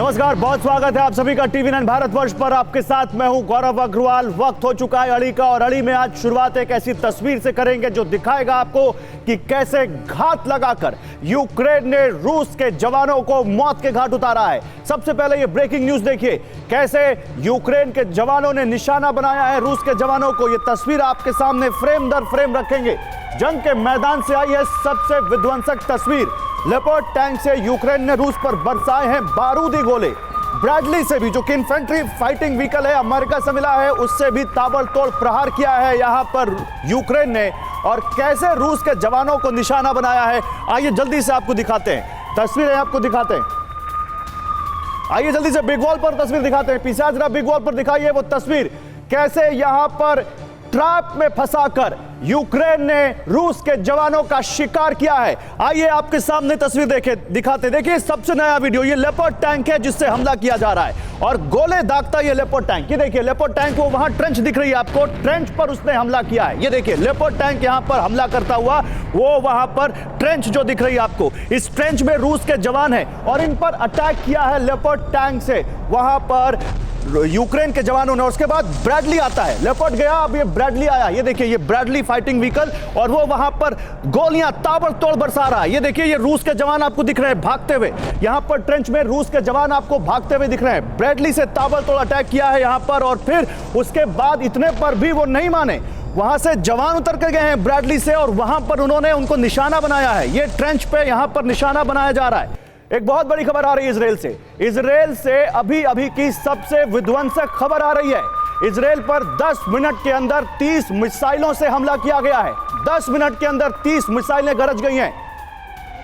नमस्कार, बहुत स्वागत है आप सभी का टीवी9 भारतवर्ष पर। आपके साथ मैं हूं गौरव अग्रवाल। वक्त हो चुका है अड़ी का, और अड़ी में आज शुरुआत एक ऐसी तस्वीर से करेंगे जो दिखाएगा आपको कि कैसे घात लगाकर यूक्रेन ने रूस के जवानों को मौत के घाट उतारा है। सबसे पहले ये ब्रेकिंग न्यूज देखिए, कैसे यूक्रेन के जवानों ने निशाना बनाया है रूस के जवानों को। ये तस्वीर आपके सामने फ्रेम दर फ्रेम रखेंगे। जंग के मैदान से आई है सबसे विध्वंसक तस्वीर। लेपर्ड टैंक से यूक्रेन ने रूस पर बरसाए हैं बारूदी गोले। ब्रैडली से भी, जो कि इन्फेंट्री फाइटिंग व्हीकल है, अमेरिका से मिला है, उससे भी ताबड़तोड़ प्रहार किया है यहां पर यूक्रेन ने। और कैसे रूस के जवानों को निशाना बनाया है, आइए जल्दी से आपको दिखाते हैं। तस्वीरें आपको दिखाते हैं, आइए जल्दी से बिग वॉल पर तस्वीर दिखाते हैं। पीछे जरा बिग वॉल पर दिखाइए वो तस्वीर, कैसे यहां पर ट्रैप में फंसाकर यूक्रेन ने रूस के जवानों का शिकार किया है। आइए आपके सामने तस्वीर दिखाते। देखिए सबसे नया वीडियो, ये लेपर्ड टैंक है जिससे हमला किया जा रहा है और गोले दागता ये लेपर्ड टैंक। ये देखिए लेपर्ड टैंक, वो वहां ट्रेंच दिख रही है आपको, ट्रेंच पर उसने हमला किया है। ये देखिए लेपर्ड टैंक यहां पर हमला करता हुआ, वो वहां पर ट्रेंच जो दिख रही है आपको, इस ट्रेंच में रूस के जवान हैं और इन पर अटैक किया है लेपर्ड टैंक से वहां पर यूक्रेन के जवानों ने। उसके बाद ब्रैडली आता है, लेपर्ड गया, अब ये ब्रैडली आया। ये देखिए ये ब्रैडली फाइटिंग व्हीकल, और वो वहां पर गोलियां ताबड़तोड़ बरसा रहा है। ये देखिए ये रूस के जवान आपको दिख रहे हैं भागते हुए, यहां पर ट्रेंच में रूस के जवान आपको भागते हुए दिख रहे हैं। ब्रैडली से ताबड़तोड़ अटैक किया है यहां पर, और फिर उसके बाद इतने पर भी वो नहीं माने, वहां से जवान उतर कर गए हैं ब्रैडली से और वहां पर उन्होंने उनको निशाना बनाया है। ये ट्रेंच पे यहां पर निशाना बनाया जा रहा है। एक बहुत बड़ी खबर आ रही है इजराइल से। इजराइल से अभी अभी की सबसे विध्वंसक खबर आ रही है। इजराइल पर 10 मिनट के अंदर 30 मिसाइलों से हमला किया गया है। 10 मिनट के अंदर 30 मिसाइलें गरज गई हैं।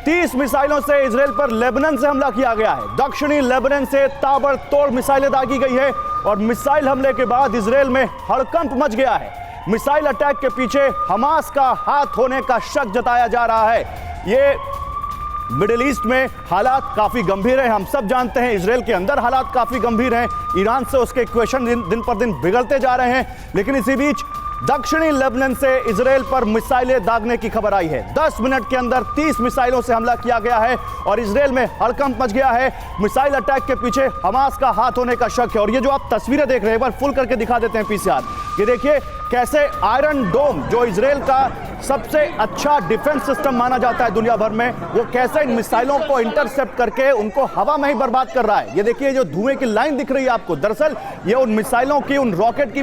30 मिसाइलों से इजराइल पर लेबनान से हमला किया गया है। दक्षिणी लेबनान से ताबड़तोड़ मिसाइलें दागी गई है और मिसाइल हमले के बाद इजराइल में हड़कंप मच गया है। मिसाइल अटैक के पीछे हमास का हाथ होने का शक जताया जा रहा है। ये मिडिल ईस्ट में हालात काफी गंभीर हैं, हम सब जानते हैं। इजराइल के अंदर हालात काफी गंभीर हैं, ईरान से उसके क्वेश्चन दिन पर दिन बिगड़ते जा रहे हैं। लेकिन इसी बीच दक्षिणी लेबनान से इजराइल पर मिसाइलें दागने की खबर आई है। 10 मिनट के अंदर 30 मिसाइलों से हमला किया गया है और इजराइल में हड़कंप मच गया है। मिसाइल अटैक के पीछे हमास का हाथ होने का शक है। और ये जो आप तस्वीरें देख रहे हैं, एक बार फुल करके दिखा देते हैं पीसीआर। ये देखिए कैसे आयरन डोम, जो इजराइल का सबसे अच्छा डिफेंस सिस्टम माना जाता है दुनिया भर में, वो कैसे इन मिसाइलों को इंटरसेप्ट करके उनको हवा में ही बर्बाद कर रहा है। ये देखिए जो धुएं की लाइन दिख रही है आपको, दरअसल ये उन मिसाइलों की, उन रॉकेट की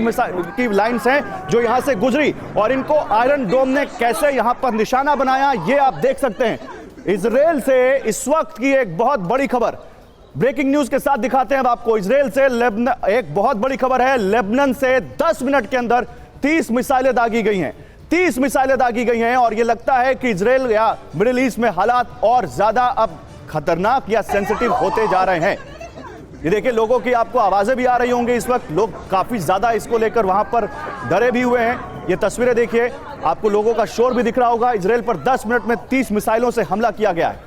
लाइन्स हैं जो यहां से गुजरी, और इनको आयरन डोम ने कैसे यहां पर निशाना बनाया, ये आप देख सकते हैं। इजराइल से इस वक्त की एक बहुत बड़ी खबर ब्रेकिंग न्यूज के साथ दिखाते हैं अब आपको। इजराइल से एक बहुत बड़ी खबर है। लेबनान से 10 मिनट के अंदर 30 मिसाइलें दागी गई हैं। 30 मिसाइलें दागी गई हैं और यह लगता है कि इजराइल या मिडिल ईस्ट में हालात और ज्यादा अब खतरनाक या सेंसिटिव होते जा रहे हैं। ये देखिए लोगों की आपको आवाजें भी आ रही होंगी इस वक्त, लोग काफी ज्यादा इसको लेकर वहां पर डरे भी हुए हैं। ये तस्वीरें देखिए, आपको लोगों का शोर भी दिख रहा होगा। इजराइल पर 10 मिनट में 30 मिसाइलों से हमला किया गया है।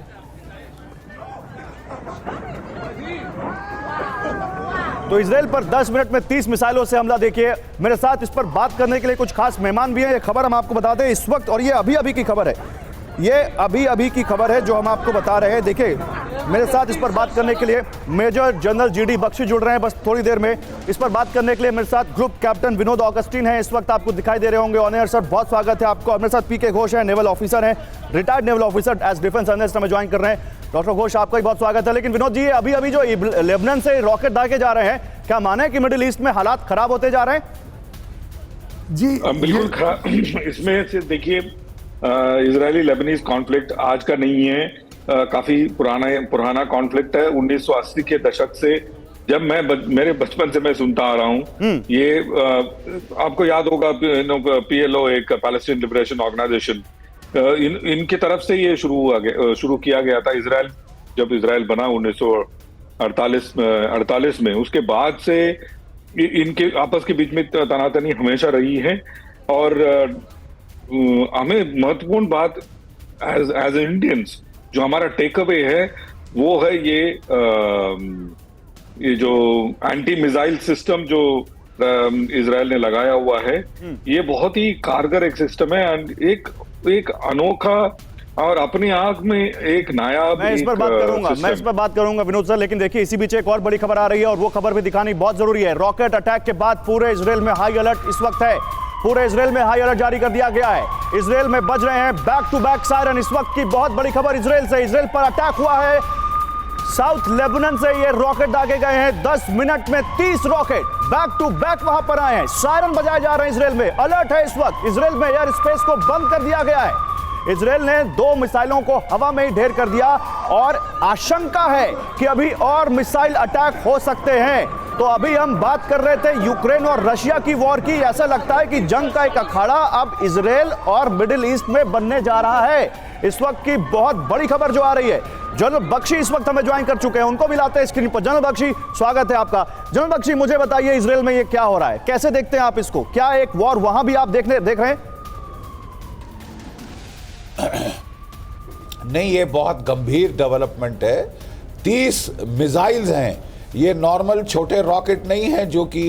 तो इजराइल पर 10 मिनट में 30 मिसाइलों से हमला। देखिए मेरे साथ इस पर बात करने के लिए कुछ खास मेहमान भी हैं। ये खबर हम आपको बता दें इस वक्त, और ये अभी अभी की खबर है, ये अभी अभी की खबर है जो हम आपको बता रहे हैं। देखिए मेरे साथ इस पर बात करने के लिए मेजर जनरल जीडी बख्शी जुड़ रहे हैं बस थोड़ी देर में। इस पर बात करने के लिए मेरे साथ ग्रुप कैप्टन विनोद ऑगस्टीन है, इस वक्त आपको दिखाई दे रहे होंगे ऑन एयर। सर बहुत स्वागत है आपको। और मेरे साथ पीके घोष है, नेवल ऑफिसर हैं, retired naval officer as defence analyst हमें ज्वाइन कर रहे हैं। डॉक्टर घोष आपका भी बहुत स्वागत है। लेकिन विनोद जी, अभी अभी जो लेबनान से रॉकेट दागे जा रहे हैं, क्या माने कि मिडिल ईस्ट में हालात खराब होते जा रहे हैं? जी बिल्कुल खराब। इसमें से देखिए इजरायली लेबनीज कॉन्फ्लिक्ट आज का नहीं है, काफी पुराना कॉन्फ्लिक्ट है। 1980 के दशक से, जब मेरे बचपन से मैं सुनता आ रहा हूँ। ये आपको याद होगा PLO, एक पैलेस्टीन लिबरेशन ऑर्गेनाइजेशन, इनकी तरफ से ये शुरू किया गया था। जब इजराइल बना 1948 में, उसके बाद से इनके आपस के बीच में तनातनी हमेशा रही है। और हमें महत्वपूर्ण बात एज इंडियंस जो हमारा टेक अवे है वो है ये जो एंटी मिसाइल सिस्टम जो इजराइल ने लगाया हुआ है, ये बहुत ही कारगर एक सिस्टम है। एंड एक अनोखा और अपनी आंख में एक नायाब मैं इस पर बात करूंगा विनोद सर, लेकिन देखिए इसी बीच एक और बड़ी खबर आ रही है और वो खबर भी दिखानी बहुत जरूरी है। रॉकेट अटैक के बाद पूरे इजराइल में हाई अलर्ट इस वक्त है। पूरे इजराइल में हाई अलर्ट जारी कर दिया गया है। इजराइल में बज रहे हैं बैक टू बैक सायरन। इस वक्त की बहुत बड़ी खबर इजराइल से, इजराइल पर अटैक हुआ है। साउथ लेबनान से ये रॉकेट दागे गए हैं। 10 मिनट में 30 रॉकेट बैक टू बैक वहां पर आए हैं। सायरन बजाए जा रहे हैं। इजराइल में अलर्ट है। इस वक्त इजराइल में एयर स्पेस को बंद कर दिया गया है। इजराइल ने 2 मिसाइलों को हवा में ही ढेर कर दिया और आशंका है कि अभी और मिसाइल अटैक हो सकते हैं। तो अभी हम बात कर रहे थे यूक्रेन और रशिया की वॉर की। ऐसा लगता है कि जंग का एक अखाड़ा अब इजराइल और मिडिल ईस्ट में बनने जा रहा है। इस वक्त की बहुत बड़ी खबर जो आ रही है, जनरल बख्शी इस वक्त हमें ज्वाइन कर चुके हैं, उनको मिलाते हैं स्क्रीन पर। जनरल बख्शी, स्वागत है आपका। जनरल बख्शी, मुझे बताइए इजराइल में ये क्या हो रहा है, कैसे देखते हैं आप इसको? क्या एक वॉर वहां भी आप देख रहे हैं? नहीं, ये बहुत गंभीर डेवलपमेंट है। 30 मिसाइल्स हैं। ये नॉर्मल छोटे रॉकेट नहीं है जो कि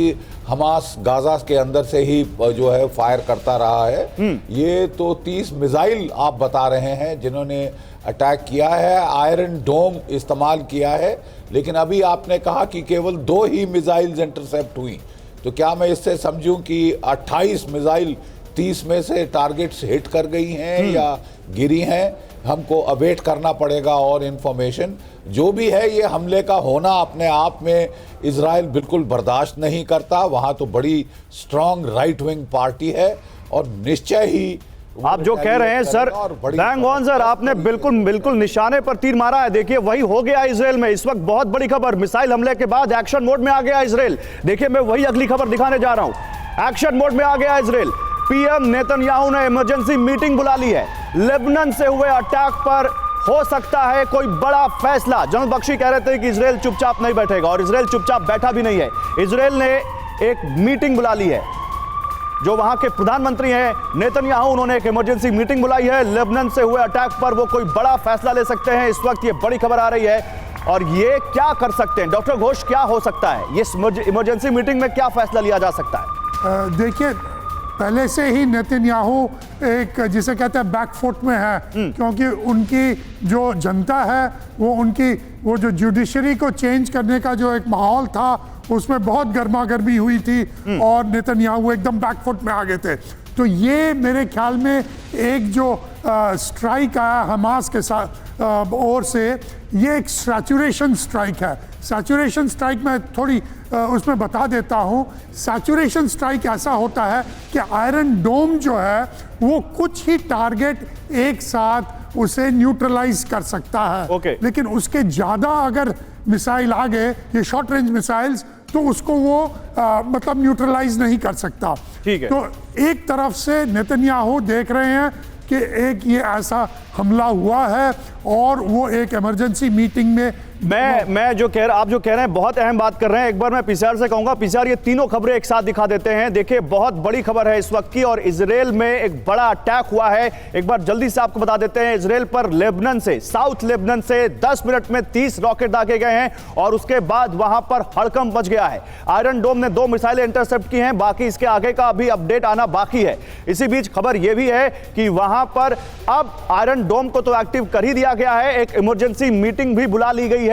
हमास गाजा के अंदर से ही जो है फायर करता रहा है। ये तो 30 मिसाइल आप बता रहे हैं जिन्होंने अटैक किया है। आयरन डोम इस्तेमाल किया है। लेकिन अभी आपने कहा कि केवल 2 ही मिसाइल्स इंटरसेप्ट हुई, तो क्या मैं इससे समझूं कि 28 मिसाइल 30 में से टारगेट्स हिट कर गई हैं या गिरी हैं? हमको अवेट करना पड़ेगा और इंफॉर्मेशन। जो भी है, ये हमले का होना अपने आप में इजराइल बिल्कुल बर्दाश्त नहीं करता। वहाँ तो बड़ी स्ट्रॉन्ग राइट विंग पार्टी है और निश्चय ही आप जो कह रहे हैं सर, बैंग ऑन सर, आपने बिल्कुल निशाने पर तीर मारा है। देखिए वही हो गया इजराइल में। इस वक्त बहुत बड़ी खबर, मिसाइल हमले के बाद एक्शन मोड में आ गया इजराइल। देखिए मैं वही अगली खबर दिखाने जा रहा हूं। एक्शन मोड में आ गया इजराइल। पीएम नेतन्याहू ने इमरजेंसी मीटिंग बुला ली है। लेबनान से हुए अटैक पर हो सकता है कोई बड़ा फैसला। जनरल बख्शी कह रहे थे कि इजराइल चुपचाप नहीं बैठेगा और इजराइल चुपचाप बैठा भी नहीं है। इजराइल ने एक मीटिंग बुला ली है। जो वहां के प्रधानमंत्री हैं नेतन्याहू, उन्होंने एक इमरजेंसी मीटिंग बुलाई है। लेबनान से हुए अटैक पर वो कोई बड़ा फैसला ले सकते हैं। इस वक्त ये बड़ी खबर आ रही है और ये क्या कर सकते हैं डॉक्टर घोष, क्या हो सकता है ये इमरजेंसी मीटिंग में, क्या फैसला लिया जा सकता है? देखिए, पहले से ही नेतन्याहू एक जिसे कहते हैं बैकफुट में है, क्योंकि उनकी जो जनता है वो जो जुडिशरी को चेंज करने का जो एक माहौल था उसमें बहुत गर्मा गर्मी हुई थी और नेतन्याहू एकदम बैकफुट में आ गए थे। तो ये मेरे ख्याल में एक जो स्ट्राइक आया हमास के साथ ओर से, ये एक सैचुरेशन स्ट्राइक है। सैचुरेशन स्ट्राइक मैं थोड़ी उसमें बता देता हूँ। सैचुरेशन स्ट्राइक ऐसा होता है कि आयरन डोम जो है वो कुछ ही टारगेट एक साथ उसे न्यूट्रलाइज कर सकता है। लेकिन उसके ज़्यादा अगर मिसाइल आ गए, ये शॉर्ट रेंज मिसाइल्स, तो उसको वो मतलब न्यूट्रलाइज नहीं कर सकता। ठीक है। तो एक तरफ से नेतन्याहू देख रहे हैं कि एक ये ऐसा हमला हुआ है और वो एक इमरजेंसी मीटिंग में मैं जो कह रहा, आप जो कह रहे हैं बहुत अहम बात कर रहे हैं। एक बार मैं पीसीआर से कहूंगा, पीसीआर ये तीनों खबरें एक साथ दिखा देते हैं। देखिए बहुत बड़ी खबर है इस वक्त की और इजराइल में एक बड़ा अटैक हुआ है। एक बार जल्दी से आपको बता देते हैं, इजराइल पर लेबनान से, साउथ लेबनान से 10 मिनट में 30 रॉकेट दागे गए हैं और उसके बाद वहां पर हड़कंप मच गया है। आयरन डोम ने 2 मिसाइलें इंटरसेप्ट की हैं, बाकी इसके आगे का अभी अपडेट आना बाकी है। इसी बीच खबर यह भी है कि वहां पर अब आयरन डोम को तो एक्टिव कर ही दिया गया है, एक इमरजेंसी मीटिंग भी बुला ली गई है।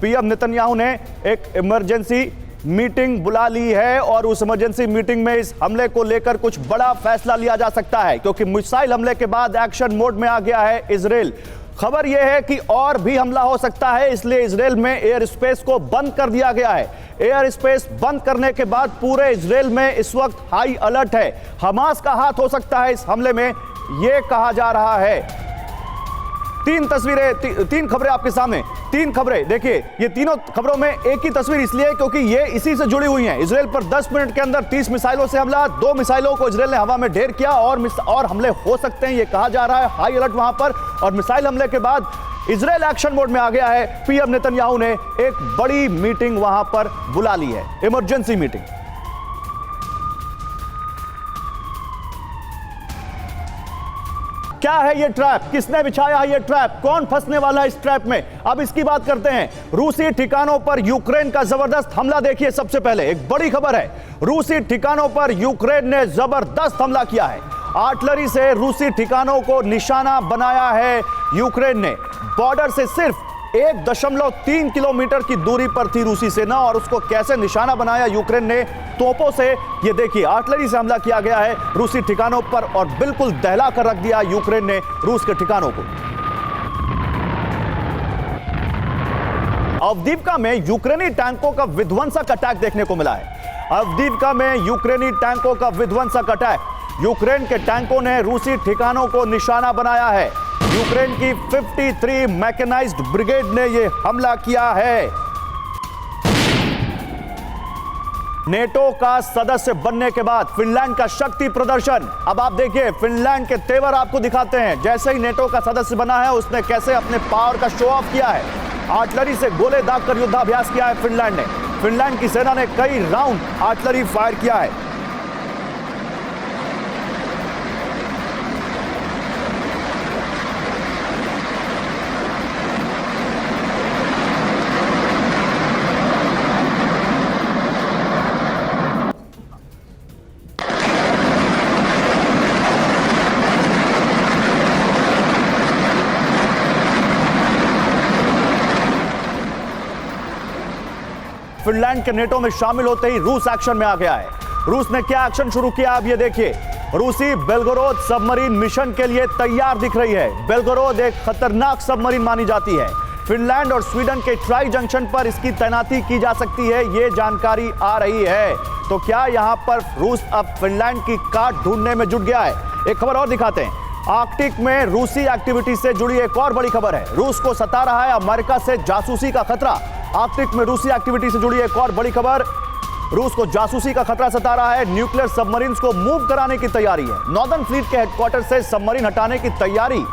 पीएम नेतन्याहू ने एक इमरजेंसी मीटिंग बुला ली है और उस इमरजेंसी मीटिंग में इस हमले को लेकर कुछ बड़ा फैसला लिया जा सकता है, क्योंकि मिसाइल हमले के बाद एक्शन मोड में आ गया है इजराइल। खबर यह है कि और भी हमला हो सकता है, इसलिए इजराइल में एयर स्पेस को बंद कर दिया गया है। एयर स्पेस बंद करने के बाद पूरे इजराइल में इस वक्त हाई अलर्ट है। हमास का हाथ हो सकता है इस हमले में, यह कहा जा रहा है। 3 तस्वीरें, 3 खबरें आपके सामने, 3 खबरें। देखिए ये तीनों खबरों में एक ही तस्वीर इसलिए क्योंकि ये इसी से जुड़ी हुई हैं। इजराइल पर 10 मिनट के अंदर 30 मिसाइलों से हमला, 2 मिसाइलों को इजराइल ने हवा में ढेर किया और हमले हो सकते हैं, ये कहा जा रहा है। हाई अलर्ट वहां पर, और मिसाइल हमले के बाद इजराइल एक्शन मोड में आ गया है। पीएम नेतन्याहू ने एक बड़ी मीटिंग वहां पर बुला ली है, इमरजेंसी मीटिंग। क्या है ये ट्रैप, किसने बिछाया है ये ट्रैप, कौन फंसने वाला है इस ट्रैप में, अब इसकी बात करते हैं। रूसी ठिकानों पर यूक्रेन का जबरदस्त हमला। देखिए सबसे पहले एक बड़ी खबर है, रूसी ठिकानों पर यूक्रेन ने जबरदस्त हमला किया है। आर्टिलरी से रूसी ठिकानों को निशाना बनाया है यूक्रेन ने। बॉर्डर से सिर्फ 1.3 किलोमीटर की दूरी पर थी रूसी सेना और उसको कैसे निशाना बनाया यूक्रेन ने तोपों से। ये देखिए, आर्टिलरी से हमला किया गया है रूसी ठिकानों पर और बिल्कुल दहला कर रख दिया यूक्रेन ने रूस के ठिकानों को। अवदीवका में यूक्रेनी टैंकों का विध्वंसक अटैक देखने को मिला है। अवदीवका में यूक्रेनी टैंकों का विध्वंसक अटैक। यूक्रेन के टैंकों ने रूसी ठिकानों को निशाना बनाया है। यूक्रेन की 53 मैकेनाइज्ड ब्रिगेड ने यह हमला किया है। नेटो का सदस्य बनने के बाद फिनलैंड का शक्ति प्रदर्शन। अब आप देखिए, फिनलैंड के तेवर आपको दिखाते हैं। जैसे ही नेटो का सदस्य बना है, उसने कैसे अपने पावर का शो ऑफ किया है। आर्टिलरी से गोले दागकर युद्धाभ्यास किया है फिनलैंड ने। फिनलैंड की सेना ने कई राउंड आर्टिलरी फायर किया है। फिनलैंड के नेटो में शामिल होते ही रूस एक्शन में आ गया है। रूस ने क्या एक्शन शुरू किया, अब ये देखिए। रूसी बेलगोरोद सबमरीन मिशन के लिए तैयार दिख रही है। बेलगोरोद एक खतरनाक सबमरीन मानी जाती है। फिनलैंड और स्वीडन के ट्राई जंक्शन पर इसकी तैनाती की जा सकती है, ये जानकारी आ रही है। तो क्या यहां पर रूस अब फिनलैंड की काट ढूंढने में जुट गया है? एक खबर और दिखाते हैं। आर्कटिक में रूसी एक्टिविटी से जुड़ी एक और बड़ी खबर है। रूस को सता रहा है अमेरिका से जासूसी का खतरा। आर्कटिक में रूसी एक्टिविटी से जुड़ी एक और बड़ी खबर। रूस को जासूसी का खतरा सता रहा है। न्यूक्लियर सबमरीन्स को मूव कराने की तैयारी है। नॉर्दर्न फ्लीट के हेडक्वार्टर से सबमरीन हटाने की तैयारी।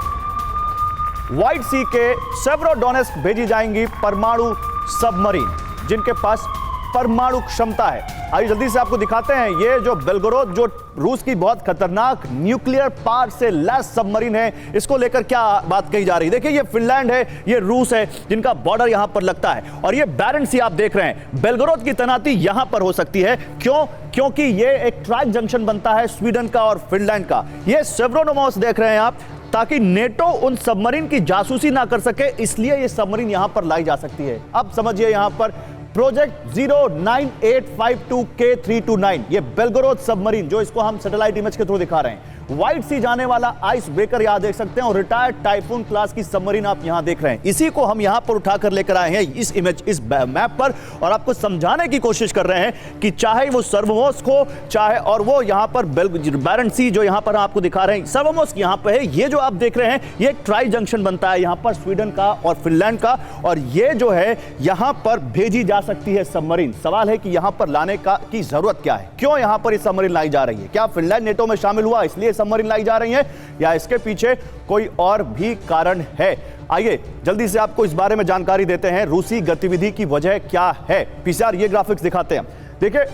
व्हाइट सी के सेवरोडोनेस्क भेजी जाएंगी परमाणु सबमरीन, जिनके पास परमाणु क्षमता है। आइए जल्दी से आपको दिखाते हैं ये जो बेलगोरोद, जो रूस की बहुत खतरनाक न्यूक्लियर पावर से लैस सबमरीन है, इसको लेकर क्या बात कही जा रही है। देखिए, ये फिनलैंड है, ये रूस है, जिनका बॉर्डर यहां पर लगता है। और ये बैरेंट्स सी आप देख रहे हैं। बेलगोरोद की तैनाती यहां पर हो सकती है। क्यों? क्योंकि ये एक ट्राई जंक्शन बनता है स्वीडन का और फिनलैंड का। ये सेवरोडोनेस्क देख रहे हैं आप, ताकि नेटो उन सबमरीन की जासूसी ना कर सके, इसलिए ये सबमरीन यहां पर लाई जा सकती है। अब समझिए, यहां पर प्रोजेक्ट 09852K329, ये बेलगोरोद सबमरीन, जो इसको हम सैटेलाइट इमेज के थ्रू दिखा रहे हैं। व्हाइट सी जाने वाला आइस ब्रेकर यहां देख सकते हैं और रिटायर्ड टाइफून क्लास की सबमरीन आप यहां देख रहे हैं। इसी को हम यहां पर उठाकर लेकर आए हैं इस इमेज, इस मैप पर, और आपको समझाने की कोशिश कर रहे हैं कि चाहे वो सर्वोमोस्क हो, चाहे और वो यहां पर बैरेंट्स सी जो यहां पर आपको दिखा रहे हैं, सर्वोमोस्क यहां पर है। ये जो आप देख रहे हैं, ये एक ट्राई जंक्शन बनता है यहां पर स्वीडन का और फिनलैंड का, और ये जो है यहां पर भेजी जा सकती है सबमरीन। सवाल है कि यहां पर लाने की जरूरत क्या है? क्यों यहां पर ये सबमरीन लाई जा रही है? क्या फिनलैंड नेटो में शामिल हुआ इसलिए सबमरीन लाई जा रही है, या इसके पीछे कोई और भी कारण है? आइए जल्दी से आपको इस बारे में जानकारी देते हैं। रूसी गतिविधि की वजह क्या है? पीसीआर ये ग्राफिक्स दिखाते हैं। देखिए,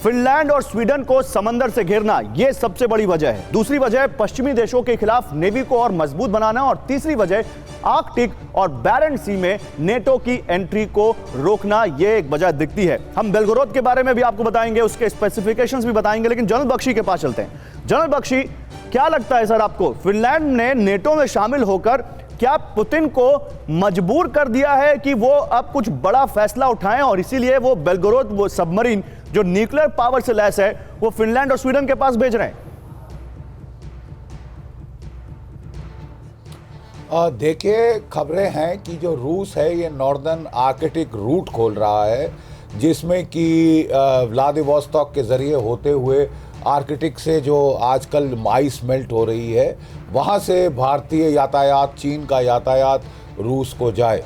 फिनलैंड और स्वीडन को समंदर से घेरना, यह सबसे बड़ी वजह है। दूसरी वजह पश्चिमी देशों के खिलाफ नेवी को और मजबूत बनाना, और तीसरी वजह आर्कटिक और बैरेंट्स सी में नेटो की एंट्री को रोकना, यह एक वजह दिखती है। हम बेलगोरोद के बारे में भी आपको बताएंगे, उसके स्पेसिफिकेशंस भी बताएंगे, लेकिन जनरल बख्शी के पास चलते हैं। जनरल बख्शी, क्या लगता है सर आपको, फिनलैंड ने नेटो में शामिल होकर क्या पुतिन को मजबूर कर दिया है कि वो अब कुछ बड़ा फैसला उठाएं, और इसीलिए वो बेलगोरोद, वो सबमरीन जो न्यूक्लियर पावर से लैस है, वो फिनलैंड और स्वीडन के पास भेज रहे हैं? देखिए, खबरें हैं कि जो रूस है ये नॉर्दर्न आर्कटिक रूट खोल रहा है, जिसमें कि व्लादिवोस्तोक के जरिए होते हुए आर्कटिक से जो आजकल आइस मेल्ट हो रही है, वहाँ से भारतीय यातायात, चीन का यातायात रूस को जाए।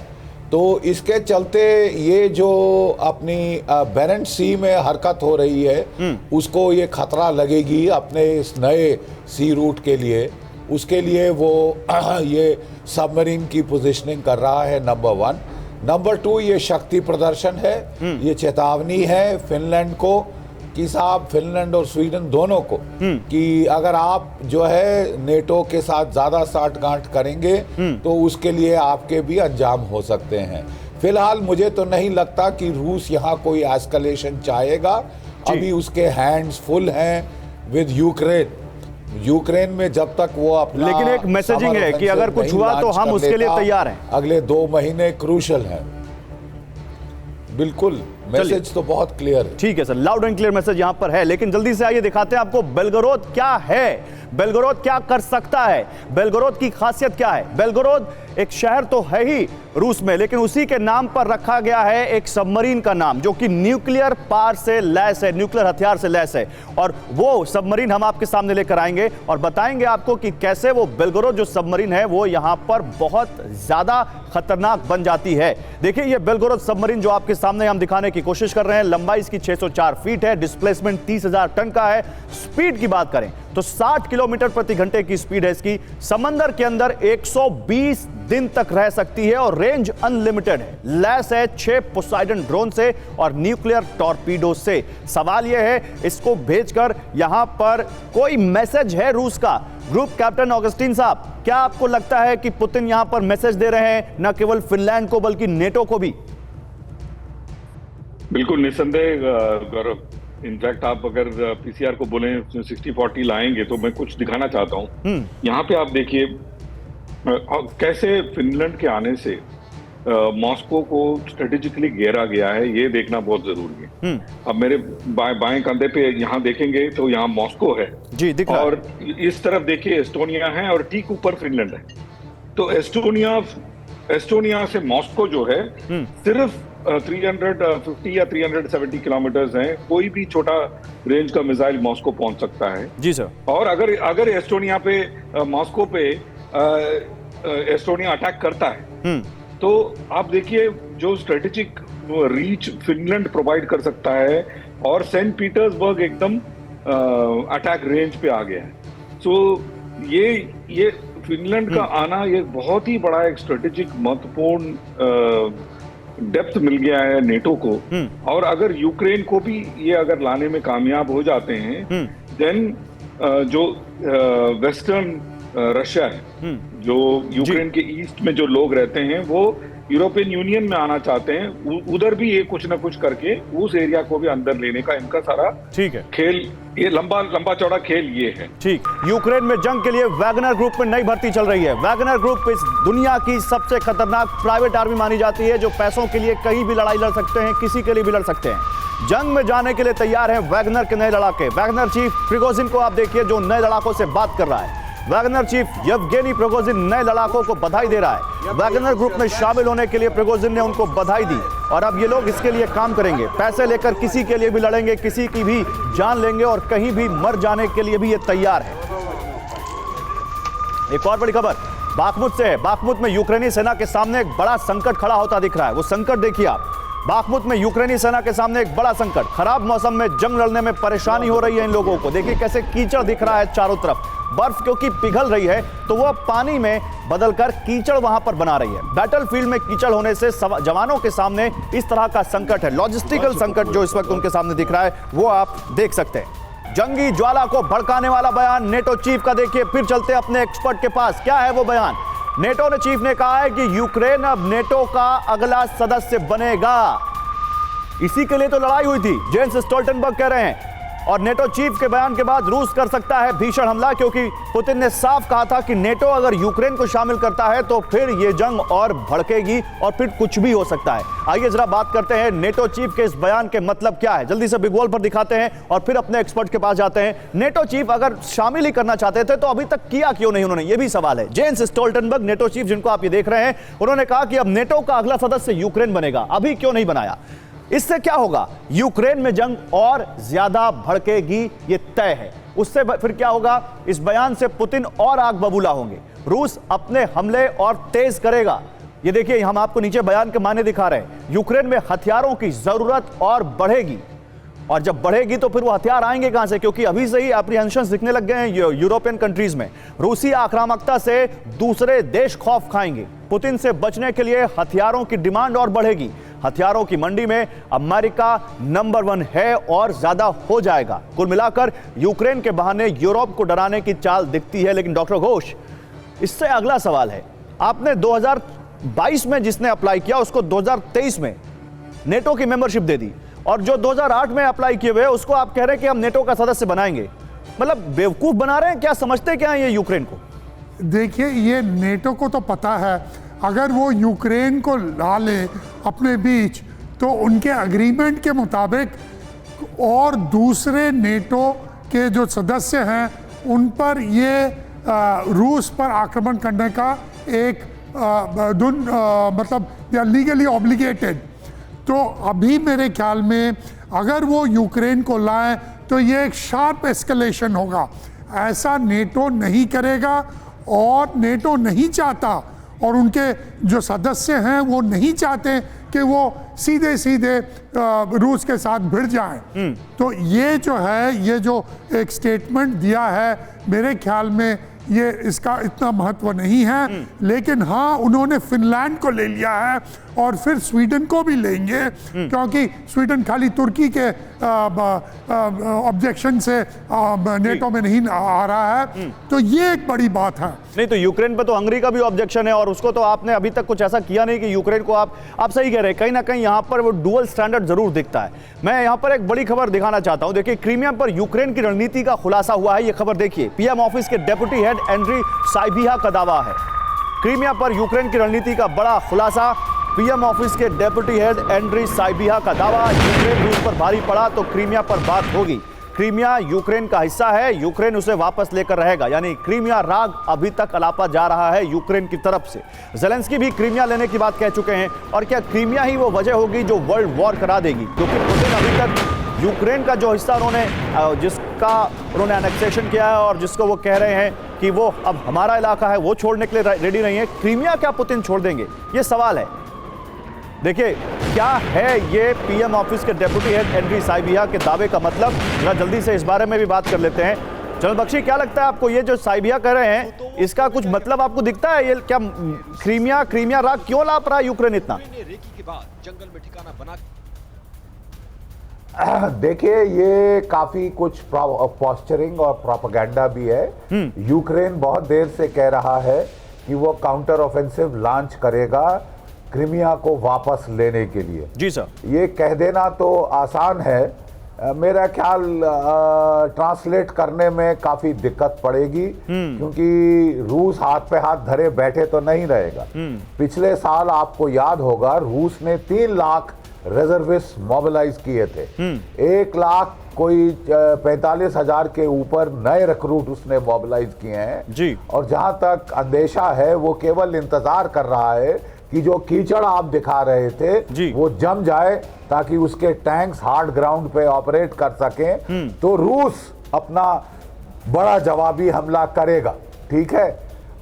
तो इसके चलते ये जो अपनी बैरेंट्स सी में हरकत हो रही है, उसको ये खतरा लगेगी अपने इस नए सी रूट के लिए। उसके लिए वो ये सबमरीन की पोजीशनिंग कर रहा है, नंबर 1। नंबर 2, ये शक्ति प्रदर्शन है, ये चेतावनी है फिनलैंड को कि साहब, फिनलैंड और स्वीडन दोनों को, कि अगर आप जो है नेटो के साथ ज़्यादा साठगांठ करेंगे तो उसके लिए आपके भी अंजाम हो सकते हैं। फिलहाल मुझे तो नहीं लगता कि रूस यहाँ कोई एस्केलेशन चाहेगा। अभी उसके हैंड्स फुल हैं विद यूक्रेन, यूक्रेन में जब तक वो अपना लेकिन एक मैसेजिंग है कि अगर कुछ हुआ तो हम उसके लिए तैयार हैं। अगले 2 महीने क्रूशल हैं। बिल्कुल, मैसेज तो बहुत क्लियर है। ठीक है sir, loud and clear message यहां पर है। लेकिन जल्दी से आइए दिखाते हैं आपको बेलगोरोद क्या है, बेलगोरोद क्या कर सकता है, बेलगोरोद की खासियत क्या है। बेलगोरोद एक शहर तो है ही रूस में, लेकिन उसी के नाम पर रखा गया है एक सबमरीन का नाम जो कि न्यूक्लियर पावर से लैस है, न्यूक्लियर हथियार से लैस है। और वो सबमरीन हम आपके सामने लेकर आएंगे और बताएंगे आपको कि कैसे वो बेलगोरोद जो सबमरीन है वो यहां पर बहुत ज्यादा खतरनाक बन जाती है। देखिए ये बेलगोरोद सबमरीन जो आपके सामने हम दिखाने की कोशिश कर रहे हैं, लंबाई इसकी 604 फीट है, डिस्प्लेसमेंट 30,000 टन का है। स्पीड की बात करें तो 60 किलोमीटर प्रति घंटे की स्पीड है इसकी। समंदर के अंदर 120 दिन तक रह सकती है और रेंज अनलिमिटेड है। लैस है 6 पोसाइडन ड्रोन से और न्यूक्लियर टॉर्पीडो से। सवाल यह है इसको भेजकर यहां पर कोई मैसेज है रूस का। ग्रुप कैप्टन ऑगस्टीन साहब, क्या आपको लगता है कि पुतिन यहां पर मैसेज दे रहे हैं न केवल फिनलैंड को बल्कि नेटो को भी? बिल्कुल निस्संदेह गौरव। इनफैक्ट आप अगर पीसीआर को बोले 60-40 लाएंगे तो मैं कुछ दिखाना चाहता हूं। यहाँ पे आप देखिए कैसे फिनलैंड के आने से मॉस्को को स्ट्रेटेजिकली घेरा गया है, ये देखना बहुत जरूरी है। अब मेरे बाएं कंधे पे यहाँ देखेंगे तो यहाँ मॉस्को है जी, दिख रहा और इस तरफ देखिए एस्टोनिया है और ठीक ऊपर फिनलैंड है। तो एस्टोनिया से मॉस्को जो है सिर्फ 350 या 370 किलोमीटर्स हैं। कोई भी छोटा रेंज का मिसाइल मॉस्को पहुंच सकता है। जी सर। और अगर एस्टोनिया पे मॉस्को पे एस्टोनिया अटैक करता है तो आप देखिए जो स्ट्रेटेजिक रीच फिनलैंड प्रोवाइड कर सकता है और सेंट पीटर्सबर्ग एकदम अटैक रेंज पे आ गया है। सो ये फिनलैंड का आना ये बहुत ही बड़ा एक स्ट्रेटेजिक महत्वपूर्ण डेप्थ मिल गया है नेटो को। और अगर यूक्रेन को भी ये अगर लाने में कामयाब हो जाते हैं देन जो वेस्टर्न रशिया है, जो यूक्रेन के ईस्ट में जो लोग रहते हैं वो यूरोपियन यूनियन में आना चाहते हैं, उधर भी ये कुछ ना कुछ करके उस एरिया को भी अंदर लेने का इनका सारा ठीक है खेल, ये लंबा चौड़ा खेल ये है। ठीक। यूक्रेन में जंग के लिए वैगनर ग्रुप में नई भर्ती चल रही है। वैगनर ग्रुप इस दुनिया की सबसे खतरनाक प्राइवेट आर्मी मानी जाती है जो पैसों के लिए कहीं भी लड़ाई लड़ सकते हैं, किसी के लिए भी लड़ सकते हैं। जंग में जाने के लिए तैयार हैं वैगनर के नए लड़ाके। वैगनर चीफ प्रिगोजिन को आप देखिए जो नए लड़ाकों से बात कर रहा है। वैगनर चीफ येवगेनी प्रिगोजिन नए लड़ाकों को बधाई दे रहा है। वैगनर ग्रुप में शामिल होने के लिए प्रिगोजिन ने उनको बधाई दी और अब ये लोग इसके लिए काम करेंगे। पैसे लेकर किसी के लिए भी लड़ेंगे, किसी की भी जान लेंगे और कहीं भी मर जाने के लिए भी ये तैयार है। एक और बड़ी खबर बाखमुत से है। बाखमुत में यूक्रेनी सेना के सामने एक बड़ा संकट खड़ा होता दिख रहा है। वो संकट देखिए आप। बाखमुत में यूक्रेनी सेना के सामने एक बड़ा संकट। खराब मौसम में जंग लड़ने में परेशानी हो रही है इन लोगों को। देखिए कैसे कीचड़ दिख रहा है चारों तरफ। बर्फ क्योंकि पिघल रही है तो वह पानी में बदलकर कीचड़ वहां पर बना रही है। बैटलफील्ड में कीचड़ होने से जवानों के सामने इस तरह का संकट है। लॉजिस्टिकल संकट जो इस वक्त उनके सामने दिख रहा है वो आप देख सकते हैं। जंगी ज्वाला को भड़काने वाला बयान नेटो चीफ का देखिए। फिर चलते अपने एक्सपर्ट के पास। क्या है वो बयान? नेटो ने चीफ ने कहा है कि यूक्रेन अब नेटो का अगला सदस्य बनेगा। इसी के लिए तो लड़ाई हुई थी, जेन्स स्टोल्टनबर्ग कह रहे हैं। और नेटो चीफ के बयान के बाद रूस कर सकता है भीषण हमला, क्योंकि पुतिन ने साफ कहा था कि नेटो अगर यूक्रेन को शामिल करता है तो फिर यह जंग और भड़केगी और फिर कुछ भी हो सकता है। आइए जरा बात करते हैं नेटो चीफ के इस बयान के मतलब क्या है। जल्दी से बिग वॉल पर दिखाते हैं और फिर अपने एक्सपर्ट के पास जाते हैं। नेटो चीफ अगर शामिल ही करना चाहते थे तो अभी तक किया क्यों नहीं उन्होंने, यह भी सवाल है। जेन्स स्टोल्टनबर्ग नेटो चीफ जिनको आप ये देख रहे हैं, उन्होंने कहा कि अब नेटो का अगला सदस्य यूक्रेन बनेगा। अभी क्यों नहीं बनाया? इससे क्या होगा? यूक्रेन में जंग और ज्यादा भड़केगी, ये तय है। उससे फिर क्या होगा? इस बयान से पुतिन और आग बबूला होंगे। रूस अपने हमले और तेज करेगा। ये देखिए हम आपको नीचे बयान के माने दिखा रहे हैं। यूक्रेन में हथियारों की जरूरत और बढ़ेगी और जब बढ़ेगी तो फिर वो हथियार आएंगे कहां से? क्योंकि अभी से ही एप्रीहेंशंस दिखने लग गए हैं यूरोपियन कंट्रीज में। रूसी आक्रामकता से दूसरे देश खौफ खाएंगे। पुतिन से बचने के लिए हथियारों की डिमांड और बढ़ेगी। हथियारों की मंडी में अमेरिका नंबर 1 है और ज्यादा हो जाएगा। कुल मिलाकर यूक्रेन के बहाने यूरोप को डराने की चाल दिखती है। लेकिन डॉक्टर घोष, इससे अगला सवाल है, आपने 2022 में जिसने अप्लाई किया उसको 2023 में नेटो की मेंबरशिप दे दी और जो 2008 में अप्लाई किए हुए उसको आप कह रहे हैं कि हम नेटो का सदस्य बनाएंगे। मतलब बेवकूफ बना रहे हैं क्या, समझते क्या है ये यूक्रेन को? देखिए, ये नेटो को तो पता है अगर वो यूक्रेन को ला ले अपने बीच तो उनके एग्रीमेंट के मुताबिक और दूसरे नेटो के जो सदस्य हैं उन पर ये रूस पर आक्रमण करने का एक मतलब दे आर लीगली ऑब्लिगेटेड। तो अभी मेरे ख्याल में अगर वो यूक्रेन को लाए तो ये एक शार्प एस्केलेशन होगा। ऐसा नेटो नहीं करेगा और नेटो नहीं चाहता और उनके जो सदस्य हैं वो नहीं चाहते कि वो सीधे सीधे रूस के साथ भिड़ जाएं। तो ये जो है, ये जो एक स्टेटमेंट दिया है, मेरे ख्याल में ये इसका इतना महत्व नहीं है। लेकिन हाँ, उन्होंने फिनलैंड को ले लिया है और फिर स्वीडन को भी लेंगे, क्योंकि स्वीडन खाली तुर्की के ऑब्जेक्शन से नेटो में नहीं आ रहा है। तो ये एक बड़ी बात है। नहीं तो यूक्रेन पे तो हंगरी का भी ऑब्जेक्शन है और उसको तो आपने अभी तक कुछ ऐसा किया नहीं कि यूक्रेन को आप सही कह रहे हैं, कहीं ना कहीं यहाँ पर वो डुअल स्टैंडर्ड जरूर दिखता है। मैं यहाँ पर एक बड़ी खबर दिखाना चाहता हूँ। देखिए, क्रीमिया पर यूक्रेन की रणनीति का खुलासा हुआ है। ये खबर देखिए, पीएम ऑफिस के डेप्यूटी हेड एंड्री साइबिहा का दावा है। क्रीमिया पर यूक्रेन की रणनीति का बड़ा खुलासा, पीएम ऑफिस के डेप्यूटी हेड एंड्री साइबिहा का दावा। यूक्रेन रूस पर भारी पड़ा तो क्रीमिया पर बात होगी। क्रीमिया यूक्रेन का हिस्सा है, यूक्रेन उसे वापस लेकर रहेगा। यानी क्रीमिया राग अभी तक अलापा जा रहा है यूक्रेन की तरफ से। जेलेंस्की भी क्रीमिया लेने की बात कह चुके हैं। और क्या क्रीमिया ही वो वजह होगी जो वर्ल्ड वॉर करा देगी? क्योंकि पुतिन अभी तक यूक्रेन का जो हिस्सा जिसका उन्होंने एनेक्सेशन किया है और जिसको वो कह रहे हैं कि वो अब हमारा इलाका है, वो छोड़ने के लिए रेडी नहीं है। क्रीमिया क्या पुतिन छोड़ देंगे? ये सवाल है। देखिए, क्या है ये पीएम ऑफिस के डेप्यूटी हेड एंड्री साइबिहा के दावे का मतलब? जरा जल्दी से इस बारे में भी बात कर लेते हैं। जनरल बख्शी, क्या लगता है आपको, ये जो साइबिहा कह रहे हैं इसका कुछ मतलब आपको दिखता है? ये क्या क्रीमिया राग क्यों लाप रहा है यूक्रेन इतना? जंगल में ठिकाना बना। देखिए, ये काफी कुछ पॉस्चरिंग और प्रोपेगेंडा भी है। यूक्रेन बहुत देर से कह रहा है कि वो काउंटर ऑफेंसिव लॉन्च करेगा क्रीमिया को वापस लेने के लिए। जी सर। ये कह देना तो आसान है, मेरा ख्याल ट्रांसलेट करने में काफी दिक्कत पड़ेगी, क्योंकि रूस हाथ पे हाथ धरे बैठे तो नहीं रहेगा। पिछले साल आपको याद होगा, रूस ने 3 लाख रिजर्विस्ट मोबिलाइज किए थे। 1 लाख कोई 45,000 के ऊपर नए रिक्रूट उसने मोबिलाइज किए हैं जी। और जहां तक अंदेशा है, वो केवल इंतजार कर रहा है कि जो कीचड़ आप दिखा रहे थे वो जम जाए ताकि उसके टैंक्स हार्ड ग्राउंड पे ऑपरेट कर सकें। तो रूस अपना बड़ा जवाबी हमला करेगा, ठीक है।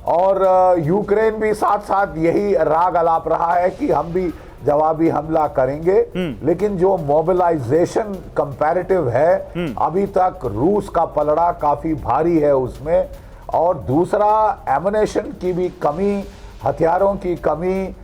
और यूक्रेन भी साथ साथ यही राग अलाप रहा है कि हम भी जवाबी हमला करेंगे। लेकिन जो मोबिलाइजेशन कंपैरेटिव है, अभी तक रूस का पलड़ा काफी भारी है उसमें। और दूसरा, एमुनेशन की भी कमी, हथियारों की कमी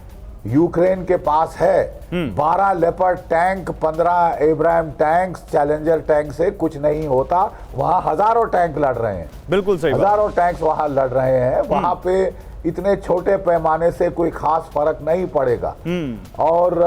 यूक्रेन के पास है। 12 leopard tank, 15 Abraham tanks, challenger tank से कुछ नहीं होता। वहां हजारों टैंक लड़ रहे हैं। बिल्कुल सही, हजारों टैंक्स वहां लड़ रहे हैं। वहां पे इतने छोटे पैमाने से कोई खास फर्क नहीं पड़ेगा। और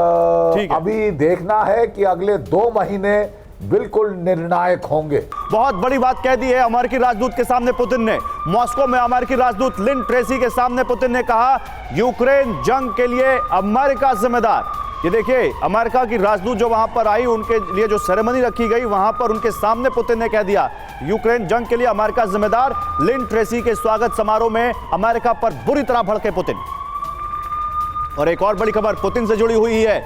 अभी देखना है कि अगले 2 महीने बिल्कुल निर्णायक होंगे। बहुत बड़ी बात कह दी है अमेरिकी राजदूत के सामने पुतिन ने। मॉस्को में अमेरिकी राजदूत लिन ट्रेसी के सामने पुतिन ने कहा, यूक्रेन जंग के लिए अमेरिका जिम्मेदार। ये देखिए, अमेरिका की राजदूत जो वहां पर आई, उनके लिए जो सेरेमनी रखी गई, वहां पर उनके सामने पुतिन ने कह दिया, यूक्रेन जंग के लिए अमेरिका जिम्मेदार। लिन ट्रेसी के स्वागत समारोह में अमेरिका पर बुरी तरह भड़के पुतिन। और एक और बड़ी खबर पुतिन से जुड़ी हुई है।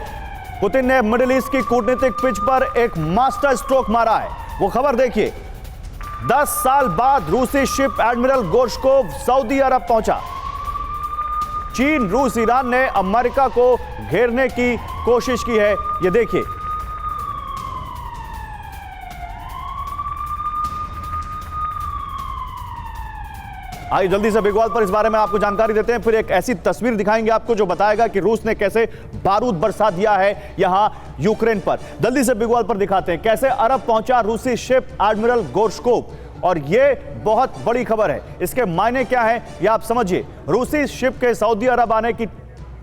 पुतिन ने मिडिल ईस्ट की कूटनीतिक पिच पर एक मास्टर स्ट्रोक मारा है। वो खबर देखिए, 10 साल बाद रूसी शिप एडमिरल गोर्शकोव सऊदी अरब पहुंचा। चीन, रूस, ईरान ने अमेरिका को घेरने की कोशिश की है। ये देखिए, आइए जल्दी से बिगवाल पर इस बारे में आपको जानकारी देते हैं। फिर एक ऐसी तस्वीर दिखाएंगे आपको जो बताएगा कि रूस ने कैसे बारूद बरसा दिया है यहां यूक्रेन पर। जल्दी से बिगवाल पर दिखाते हैं कैसे अरब पहुंचा रूसी शिप एडमिरल गोर्शकोव। और यह बहुत बड़ी खबर है। इसके मायने क्या है ये आप समझिए। रूसी शिप के सऊदी अरब आने की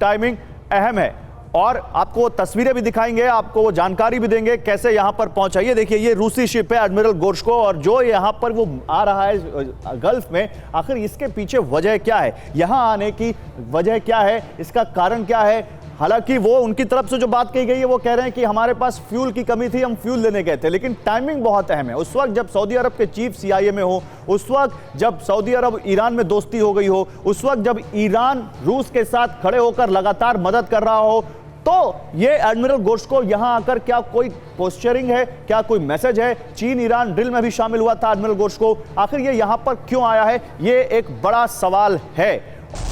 टाइमिंग अहम है और आपको वो तस्वीरें भी दिखाएंगे, आपको वो जानकारी भी देंगे कैसे यहां पर पहुंचा। ये देखिए, ये रूसी शिप है एडमिरल गोर्शको, और जो यहां पर वो आ रहा है गल्फ में, आखिर इसके पीछे वजह क्या है, यहां आने की वजह क्या है, इसका कारण क्या है। हालांकि वो उनकी तरफ से जो बात कही गई है वो कह रहे हैं कि हमारे पास फ्यूल की कमी थी, हम फ्यूल लेने गए थे। लेकिन टाइमिंग बहुत अहम है। उस वक्त जब सऊदी अरब के चीफ CIA में हो, उस वक्त जब सऊदी अरब ईरान में दोस्ती हो गई हो, उस वक्त जब ईरान रूस के साथ खड़े होकर लगातार मदद कर रहा हो, तो ये एडमिरल गोर्शको यहां आकर क्या कोई पोस्चरिंग है, क्या कोई मैसेज है। चीन ईरान ड्रिल में भी शामिल हुआ था एडमिरल गोर्शको, आखिर ये यहां पर क्यों आया है, ये एक बड़ा सवाल है।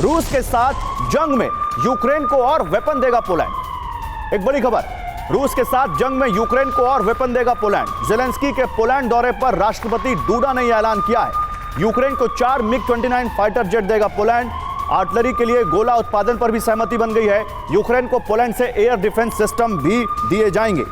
रूस के साथ जंग में यूक्रेन को और वेपन देगा पोलैंड। एक बड़ी खबर, रूस के साथ जंग में यूक्रेन को और वेपन देगा पोलैंड। जेलेंस्की के पोलैंड दौरे पर राष्ट्रपति डूडा ने यह ऐलान किया है। यूक्रेन को 4 MiG-29 फाइटर जेट देगा पोलैंड। आर्टिलरी के लिए गोला उत्पादन पर भी सहमति बन गई है। यूक्रेन को पोलैंड से एयर डिफेंस सिस्टम भी दिए जाएंगे।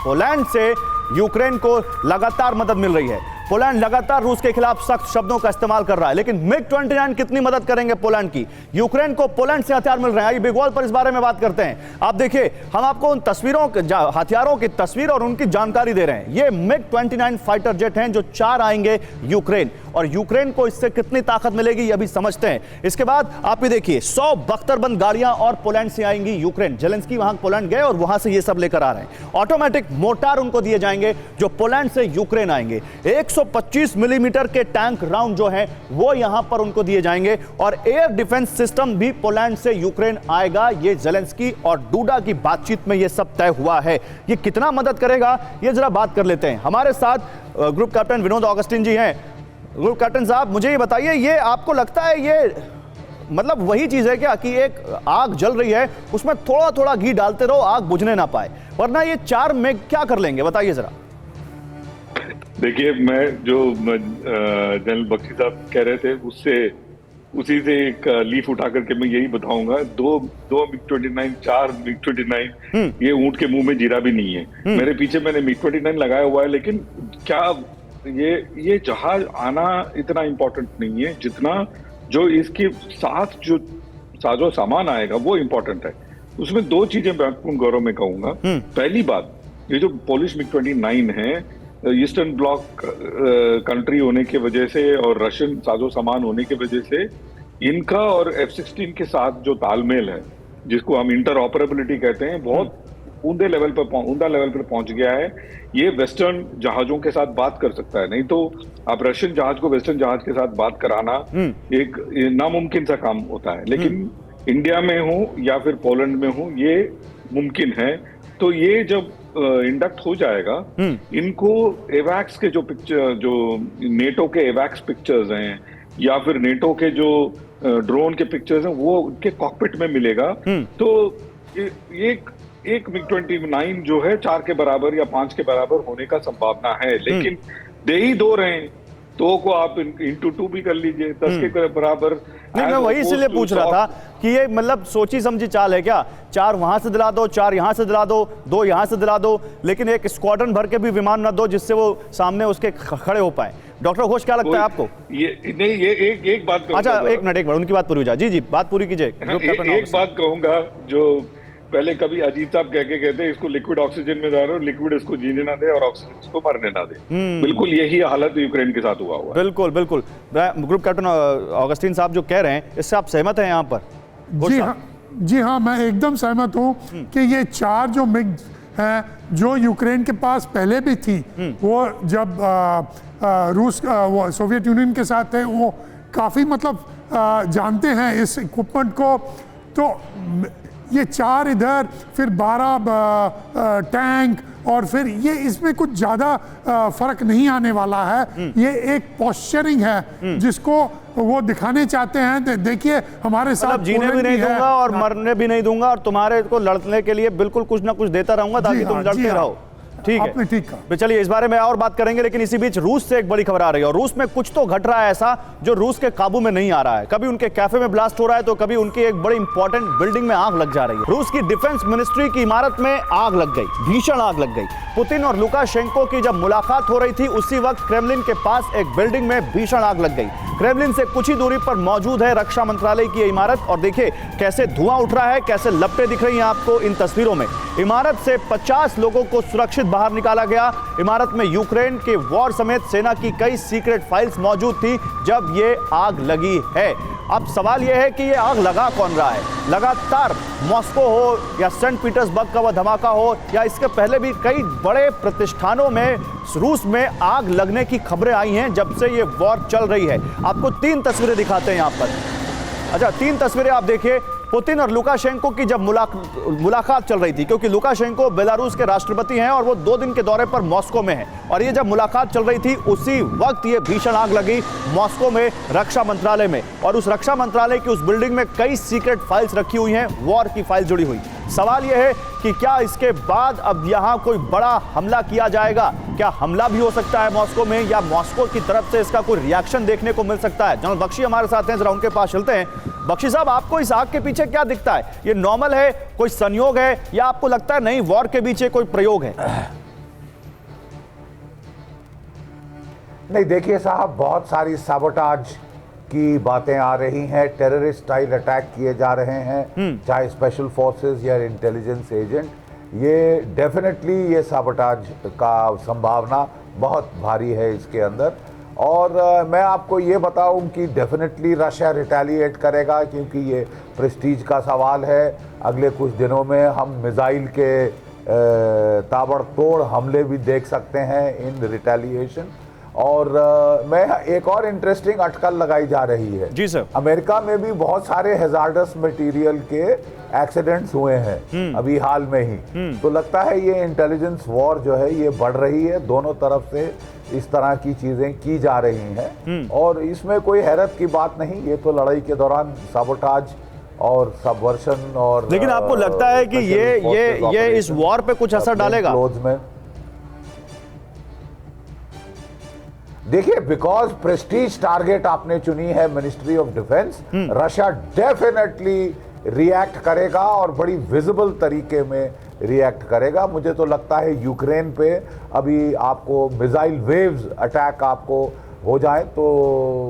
पोलैंड से यूक्रेन को लगातार मदद मिल रही है। पोलैंड लगातार रूस के खिलाफ सख्त शब्दों का इस्तेमाल कर रहा है, लेकिन MiG-29 कितनी मदद करेंगे पोलैंड की। यूक्रेन को पोलैंड से हथियार मिल रहे हैं। आइए बिग वॉल पर इस बारे में बात करते हैं। आप देखिए, हम आपको उन तस्वीरों हथियारों की तस्वीर और उनकी जानकारी दे रहे हैं। ये MiG-29 फाइटर जेट हैं जो 4 आएंगे यूक्रेन, और यूक्रेन को इससे कितनी ताकत मिलेगी ये अभी समझते हैं। इसके बाद आप ये देखिए, 100 बख्तरबंद गाड़ियां और पोलैंड से आएंगी यूक्रेन। जेलेंस्की वहां पोलैंड गए और वहां से ये सब लेकर आ रहे हैं। ऑटोमेटिक मोर्टार उनको दिए जाएंगे जो पोलैंड से यूक्रेन आएंगे। 125 मिलीमीटर के टैंक राउंड जो है वो यहां पर उनको दिए जाएंगे, और एयर डिफेंस सिस्टम भी पोलैंड से यूक्रेन आएगा। ये जेलेंस्की और डूडा की बातचीत में ये सब तय हुआ है। ये कितना मदद करेगा ये जरा बात कर लेते हैं। हमारे साथ ग्रुप कैप्टन विनोद ऑगस्टिन जी हैं। ग्रुप कैप्टन साहब, मुझे ये बताइए, ये आपको लगता है ये मतलब वही चीज है क्या कि एक आग जल रही है, उसमें थोड़ा थोड़ा घी डालते रहो, आग बुझने ना पाए, वरना ये 4 MiG क्या कर लेंगे, बताइए जरा। देखिए, मैं जो जनरल बख्शी साहब कह रहे थे उसी से एक लीफ उठा करके मैं यही बताऊंगा। दो MiG-29, 4 MiG-29, ये ऊंट के मुंह में जीरा भी नहीं है। मेरे पीछे मैंने MiG-29 लगाया हुआ है, लेकिन क्या ये जहाज आना इतना इंपॉर्टेंट नहीं है जितना जो इसके साथ जो साजो सामान आएगा वो इंपॉर्टेंट है। उसमें 2 चीजें मैं पूर्ण गौरव में कहूंगा। पहली बात, ये जो पोलिश MiG-29 है, ईस्टर्न ब्लॉक कंट्री होने की वजह से और रशियन साजो सामान होने की वजह से इनका और F-16 के साथ जो तालमेल है, जिसको हम इंटर ऑपरेबिलिटी कहते हैं, बहुत उमदा लेवल पर पहुंच गया है। ये वेस्टर्न जहाजों के साथ बात कर सकता है, नहीं तो आप रशियन जहाज को वेस्टर्न जहाज के साथ बात कराना एक नामुमकिन सा काम होता है। लेकिन इंडिया में हो या फिर पोलैंड में हो, ये मुमकिन है। तो ये जब इंडक्ट हो जाएगा, इनको एवैक्स के जो पिक्चर, जो नेटो के एवैक्स पिक्चर्स हैं या फिर नेटो के जो ड्रोन के पिक्चर्स हैं, वो उनके कॉकपिट में मिलेगा। तो एक MiG-29 जो है 4 के बराबर या 5 के बराबर होने का संभावना है। लेकिन दे ही 2 रहे हैं, 2 को आप इंटू 2 भी कर लीजिए, 10 के बराबर। नहीं, मैं वही इसलिए पूछ रहा था कि ये मतलब सोची समझी चाल है क्या, 4 वहां से दिला दो, 4 यहां से दिला दो, 2 यहां से दिला दो, लेकिन एक स्क्वाड्रन भर के भी विमान न दो जिससे वो सामने उसके खड़े हो पाए। डॉक्टर घोष, क्या लगता है आपको? ये एक बात कहूंगा। अच्छा, एक मिनट उनकी बात पूरी हो जाए। जी जी, बात पूरी कीजिए। एक बात कहूंगा, जो पहले कभी अजीत साहब कहते हैं इसको लिक्विड ऑक्सीजन में डालो, लिक्विड इसको जीने ना दे और ऑक्सीजन इसको मरने ना दे। बिल्कुल यही हालत यूक्रेन के साथ हुआ हुआ। बिल्कुल बिल्कुल। ग्रुप कैप्टन ऑगस्टिन साहब जो कह रहे हैं, इससे आप सहमत हैं यहाँ पर? जी हाँ, मैं एकदम सहमत हूँ कि ये 4 जो MiG हैं जो यूक्रेन के पास पहले भी थी, वो जब रूस वो सोवियत यूनियन के साथ थे, वो काफ़ी मतलब जानते हैं इस इक्विपमेंट को। तो ये 4 इधर, फिर 12 टैंक, और फिर ये इसमें कुछ ज़्यादा फर्क नहीं आने वाला है। ये एक पोस्चरिंग है जिसको वो दिखाने चाहते हैं। देखिए हमारे साथ जीने भी नहीं दूंगा और मरने भी नहीं दूंगा, और तुम्हारे को लड़ने के लिए बिल्कुल कुछ ना कुछ देता रहूंगा ताकि तुम लड़ते रहो। ठीक है, आपने ठीक कहा। तो चलिए इस बारे में और बात करेंगे, लेकिन इसी बीच रूस से एक बड़ी खबर आ रही है और रूस में कुछ तो घट रहा है ऐसा जो रूस के काबू में नहीं आ रहा है। कभी उनके कैफे में ब्लास्ट हो रहा है तो कभी उनकी एक बड़ी इंपॉर्टेंट बिल्डिंग में आग लग जा रही है। रूस की डिफेंस मिनिस्ट्री की इमारत में आग लग गई, भीषण आग लग गई। पुतिन और लुकाशेंको की जब मुलाकात हो रही थी उसी वक्त क्रेमलिन के पास एक बिल्डिंग में भीषण आग लग गई। क्रेमलिन से कुछ ही दूरी पर मौजूद है रक्षा मंत्रालय की इमारत और देखिए कैसे धुआं उठ रहा है, कैसे लपटें दिख रही हैं आपको इन तस्वीरों में। इमारत से 50 लोगों को सुरक्षित बाहर निकाला गया। इमारत में यूक्रेन के वॉर समेत सेना की कई सीक्रेट फाइल्स मौजूद थी जब ये आग लगी है। अब सवाल यह है कि ये आग लगा कौन रहा है। लगातार मॉस्को हो या सेंट पीटर्सबर्ग का वह धमाका हो या इसके पहले भी कई बड़े प्रतिष्ठानों में रूस में आग लगने की खबरें आई हैं जब से ये वॉर चल रही है। आपको 3 तस्वीरें दिखाते हैं यहां पर। अच्छा, 3 तस्वीरें आप देखिए। पुतिन और लुकाशेंको की जब मुलाकात चल रही थी, क्योंकि लुकाशेंको बेलारूस के राष्ट्रपति हैं और वो 2 दिन के दौरे पर मॉस्को में हैं, और ये जब मुलाकात चल रही थी उसी वक्त ये भीषण आग लगी मॉस्को में रक्षा मंत्रालय में। और उस रक्षा मंत्रालय की उस बिल्डिंग में कई सीक्रेट फाइल्स रखी हुई हैं, वॉर की फाइल जुड़ी हुई। सवाल यह है कि क्या इसके बाद अब यहां कोई बड़ा हमला किया जाएगा? क्या हमला भी हो सकता है मॉस्को में, या मॉस्को की तरफ से इसका कोई रिएक्शन देखने को मिल सकता है? जनरल बख्शी हमारे साथ हैं, जरा उनके पास चलते हैं। बख्शी साहब, आपको इस आग के पीछे क्या दिखता है? ये नॉर्मल है, कोई संयोग है, या आपको लगता है नहीं वॉर के पीछे कोई प्रयोग है? नहीं, देखिए साहब, बहुत सारी साबोटाज की बातें आ रही हैं, टेररिस्ट स्टाइल अटैक किए जा रहे हैं, चाहे स्पेशल फोर्सेस या इंटेलिजेंस एजेंट। ये डेफिनेटली ये साबोटाज का संभावना बहुत भारी है इसके अंदर। और मैं आपको ये बताऊं कि डेफिनेटली रशिया रिटेलिएट करेगा, क्योंकि ये प्रेस्टीज का सवाल है। अगले कुछ दिनों में हम मिसाइल के ताबड़तोड़ हमले भी देख सकते हैं इन रिटेलिएशन। और मैं एक और इंटरेस्टिंग अटकल लगाई जा रही है जी सर। अमेरिका में भी बहुत सारे हैजार्डस मटेरियल के एक्सीडेंट्स हुए हैं अभी हाल में ही। तो लगता है ये इंटेलिजेंस वॉर जो है ये बढ़ रही है, दोनों तरफ से इस तरह की चीजें की जा रही हैं और इसमें कोई हैरत की बात नहीं। ये तो लड़ाई के दौरान साबोटाज और सबवर्शन और लेकिन आपको लगता है कि ये इस वॉर पे कुछ असर डालेगा? में देखिए, बिकॉज प्रेस्टीज टारगेट आपने चुनी है ministry of defence, Russia definitely react करेगा और बड़ी विजिबल तरीके में रिएक्ट करेगा। मुझे तो लगता है यूक्रेन पे अभी आपको मिसाइल वेव्स अटैक आपको हो जाए तो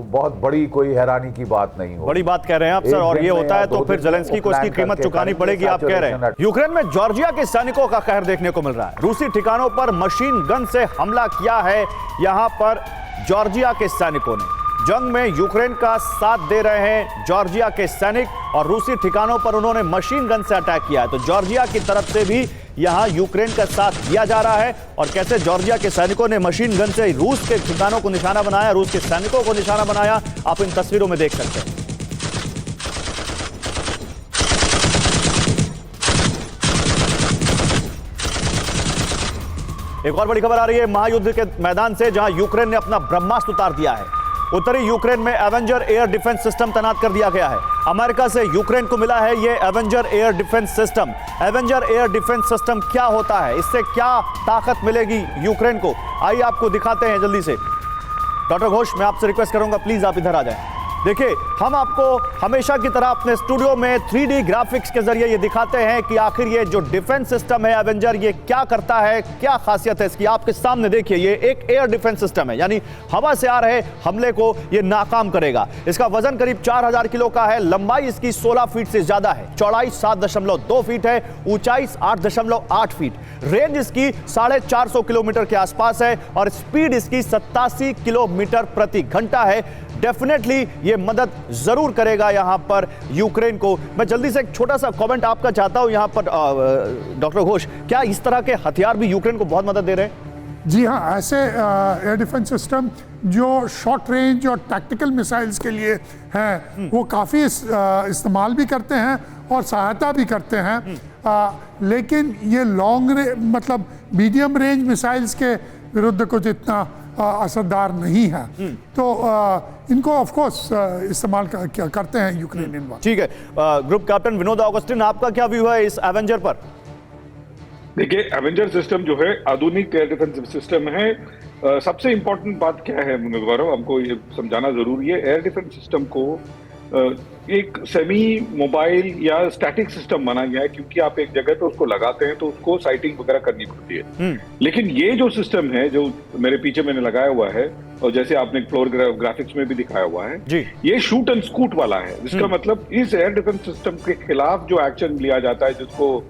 बहुत बड़ी कोई हैरानी की बात नहीं हो। बड़ी बात कह रहे हैं आप सर, और ये होता है तो फिर जेलेंस्की को इसकी कीमत चुकानी पड़ेगी, आप कह रहे हैं। यूक्रेन में जॉर्जिया के सैनिकों का कहर देखने को मिल रहा है। रूसी ठिकानों पर मशीन गन से हमला किया है यहां पर जॉर्जिया के सैनिकों ने। जंग में यूक्रेन का साथ दे रहे हैं जॉर्जिया के सैनिक और रूसी ठिकानों पर उन्होंने मशीन गन से अटैक किया है। तो जॉर्जिया की तरफ से भी यहां यूक्रेन का साथ दिया जा रहा है और कैसे जॉर्जिया के सैनिकों ने मशीन गन से रूस के ठिकानों को निशाना बनाया, रूस के सैनिकों को निशाना बनाया, आप इन तस्वीरों में देख सकते हैं। एक और बड़ी खबर आ रही है महायुद्ध के मैदान से, जहां यूक्रेन ने अपना ब्रह्मास्त्र उतार दिया है। उत्तरी यूक्रेन में एवेंजर एयर डिफेंस सिस्टम तैनात कर दिया गया है। अमेरिका से यूक्रेन को मिला है ये Avenger air defence system. Avenger air defence system क्या होता है, इससे क्या ताकत मिलेगी यूक्रेन को, आइए आपको दिखाते हैं जल्दी से। डॉक्टर घोष, मैं आपसे रिक्वेस्ट करूंगा प्लीज आप इधर आ जाएं। देखिए, हम आपको हमेशा की तरह अपने स्टूडियो में 3D ग्राफिक्स के जरिए ये दिखाते हैं कि आखिर ये जो डिफेंस सिस्टम है एवेंजर, ये क्या करता है, क्या खासियत है इसकी। आपके सामने देखिए, ये एक एयर डिफेंस सिस्टम है, यानी हवा से आ रहे हमले को ये नाकाम करेगा। इसका वजन करीब 4000 किलो का है, लंबाई इसकी 16 फीट से ज्यादा है, चौड़ाई 7.2 फीट है, ऊंचाई 8.8 फीट, रेंज इसकी 450 किलोमीटर के आसपास है और स्पीड इसकी 87 किलोमीटर प्रति घंटा है। डेफिनेटली ये मदद जरूर करेगा यहां पर यूक्रेन को। मैं जल्दी से एक छोटा सा कमेंट आपका चाहता हूं यहां पर डॉक्टर घोष, क्या इस तरह के हथियार भी यूक्रेन को बहुत मदद दे रहे हैं? जी हाँ, ऐसे एयर डिफेंस सिस्टम जो शॉर्ट रेंज और टैक्टिकल मिसाइल्स के लिए हैं वो काफ़ी इस्तेमाल भी करते हैं और सहायता भी करते हैं। लेकिन ये मतलब मीडियम रेंज मिसाइल्स के विरुद्ध कुछ इतना असरदार नहीं है। तो इनको ऑफ कोर्स इस्तेमाल करते हैं यूक्रेनियन वाले। ठीक है, ग्रुप कैप्टन विनोद ऑगस्टिन, आपका क्या व्यू है इस एवेंजर पर? देखिए, एवेंजर सिस्टम जो है आधुनिक एयर डिफेंस सिस्टम है। सबसे इंपॉर्टेंट बात क्या है गौरव, हमको ये समझाना जरूरी है। एयर डिफेंस सिस्टम को एक सेमी मोबाइल या स्टैटिक सिस्टम माना गया है, क्योंकि आप एक जगह पे उसको लगाते हैं तो उसको साइटिंग वगैरह करनी पड़ती है। लेकिन ये जो सिस्टम है जो मेरे पीछे मैंने लगाया हुआ है, और जैसे आपने फ्लोर ग्राफिक्स में भी दिखाया हुआ है जी, ये शूट एंड स्कूट वाला है। जिसका मतलब इस एयर डिफेंस सिस्टम के खिलाफ जो एक्शन लिया जाता है, जिसको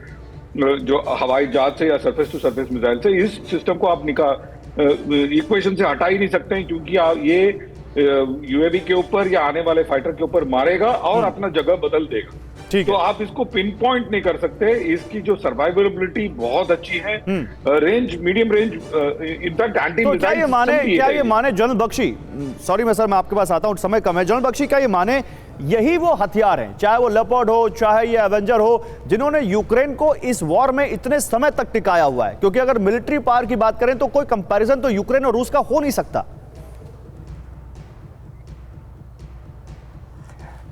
जो हवाई जहाज से या सरफेस टू सरफेस मिसाइल से, इस सिस्टम को आप इक्वेशन से हटा ही नहीं सकते हैं, क्योंकि ये यूएवी के ऊपर या आने वाले फाइटर के ऊपर मारेगा और अपना जगह बदल देगा। ठीक तो है। आप इसको पिन पॉइंट नहीं कर सकते। इसकी जो सर्वाइवेबिलिटी बहुत अच्छी है, range medium range, in fact anti तो क्या ये माने जनरल बख्शी, सॉरी मैं आपके पास आता हूं, समय कम है। जनरल बख्शी, क्या ये माने यही वो हथियार हैं, चाहे वो लेपर्ड हो चाहे ये एवेंजर हो, जिन्होंने यूक्रेन को इस वॉर में इतने समय तक टिकाया हुआ है? क्योंकि अगर मिलिट्री पावर की बात करें तो कोई कंपैरिजन तो यूक्रेन और रूस का हो नहीं सकता।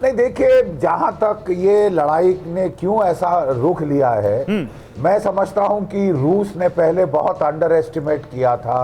नहीं, देखिए, जहां तक ये लड़ाई ने क्यों ऐसा रुख लिया है, मैं समझता हूं कि रूस ने पहले बहुत अंडर एस्टिमेट किया था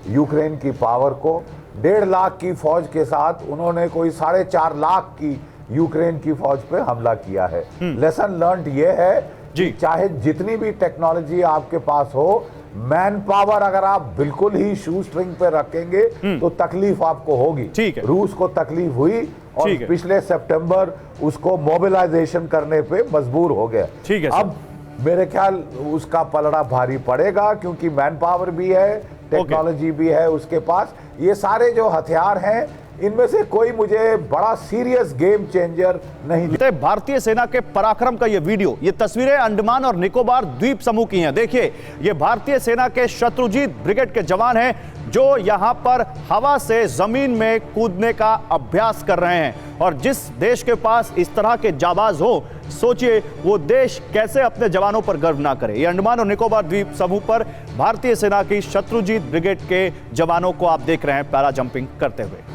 यूक्रेन की पावर को। 1.5 लाख की फौज के साथ उन्होंने कोई 4.5 लाख की यूक्रेन की फौज पे हमला किया है। लेसन लर्न ये है कि चाहे जितनी भी टेक्नोलॉजी आपके पास हो, मैन पावर अगर आप बिल्कुल ही शू स्ट्रिंग पे रखेंगे तो तकलीफ आपको होगी। ठीक है। रूस को तकलीफ हुई और पिछले सितंबर उसको मोबिलाइजेशन करने पे मजबूर हो गया। ठीक है। अब मेरे ख्याल उसका पलड़ा भारी पड़ेगा, क्योंकि मैन पावर भी है, टेक्नोलॉजी भी है उसके पास। ये सारे जो हथियार हैं, इनमें से कोई मुझे बड़ा सीरियस गेम चेंजर नहीं दिखता। भारतीय सेना के पराक्रम का ये वीडियो, ये तस्वीरें अंडमान और निकोबार द्वीप समूह की हैं। देखिए, ये भारतीय सेना के शत्रुजीत ब्रिगेड के जवान हैं जो यहां पर हवा से जमीन में कूदने का अभ्यास कर रहे हैं। और जिस देश के पास इस तरह के जाबाज हो, सोचिए वो देश कैसे अपने जवानों पर गर्व ना करे। ये अंडमान और निकोबार द्वीप समूह पर भारतीय सेना की शत्रुजीत ब्रिगेड के जवानों को आप देख रहे हैं पैरा जंपिंग करते हुए।